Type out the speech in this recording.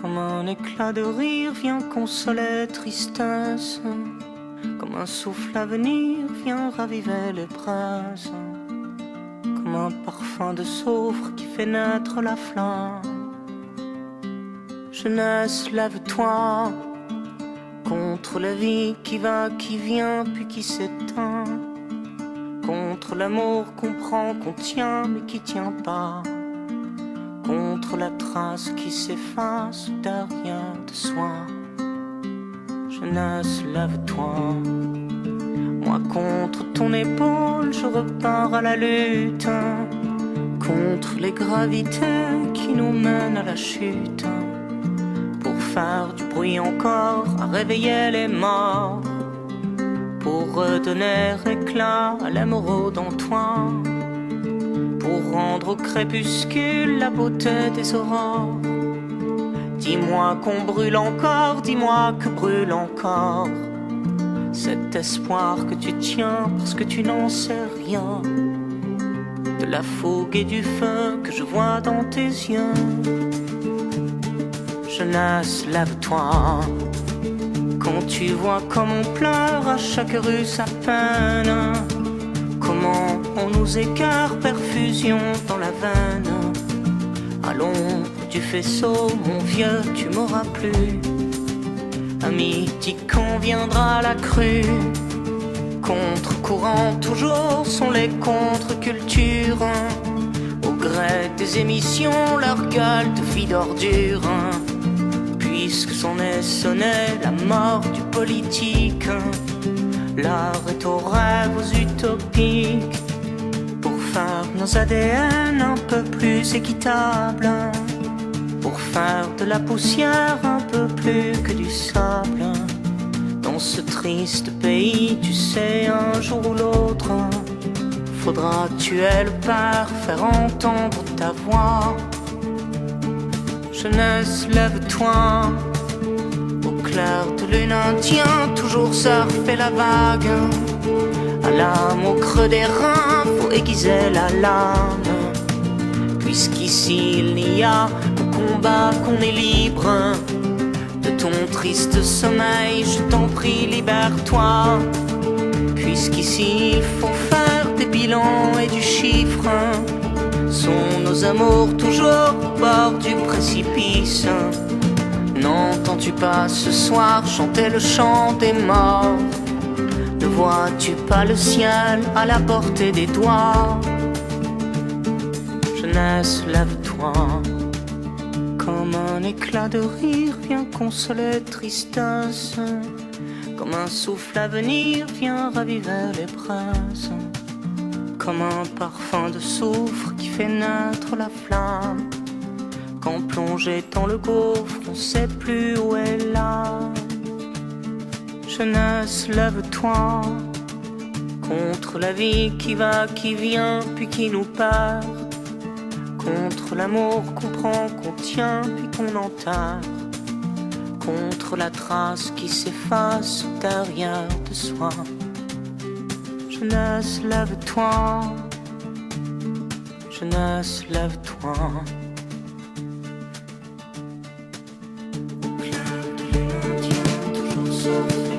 Comme un éclat de rire vient consoler tristesse, comme un souffle à venir vient raviver les braises, comme un parfum de soufre qui fait naître la flamme. Jeunesse, lève-toi contre la vie qui va, qui vient, puis qui s'éteint, contre l'amour qu'on prend, qu'on tient, mais qui tient pas, contre la trace qui s'efface derrière de soi. Jeunesse, lève-toi. Moi contre ton épaule, je repars à la lutte, contre les gravités qui nous mènent à la chute, pour faire du bruit encore, à réveiller les morts, pour redonner éclat à l'émeraude en toi, pour rendre au crépuscule la beauté des aurores. Dis-moi qu'on brûle encore, dis-moi que brûle encore cet espoir que tu tiens parce que tu n'en sais rien, de la fougue et du feu que je vois dans tes yeux. Jeunesse, lève-toi. Quand tu vois comme on pleure à chaque rue sa peine, comment on nous écarte, perfusion dans la veine. À l'ombre du faisceau, mon vieux, tu m'auras plus. À midi, quand viendra la crue, contre-courant toujours sont les contre-cultures, au gré des émissions, leur gueule de vie d'ordure. Puisque s'en est sonné la mort du politique, l'art est aux rêves utopiques, pour faire nos ADN un peu plus équitables, pour faire de la poussière un peu plus que du sable. Dans ce triste pays, tu sais, un jour ou l'autre, faudra tuer le père, faire entendre ta voix. Jeunesse, lève-toi. Au clair de lune indien, toujours surfer la vague. À l'âme au creux des reins, faut aiguiser la lame. Puisqu'ici il n'y a qu'au combat qu'on est libre. De ton triste sommeil, je t'en prie, libère-toi. Puisqu'ici il faut faire des bilans et du chiffre. Sont nos amours toujours au bord du précipice? N'entends-tu pas ce soir chanter le chant des morts? Ne vois-tu pas le ciel à la portée des doigts? Jeunesse, lève-toi. Comme un éclat de rire vient consoler tristesse, comme un souffle à venir vient raviver les braises, comme un parfum de soufre qui fait naître la flamme. Quand plongé dans le gouffre, on sait plus où est l'âme. Jeunesse, lève-toi contre la vie qui va, qui vient, puis qui nous perd, contre l'amour qu'on prend, qu'on tient, puis qu'on enterre, contre la trace qui s'efface derrière de soi. Jeunesse, lève-toi. Jeunesse, lève-toi. Au clair de lune indienne, toujours sauf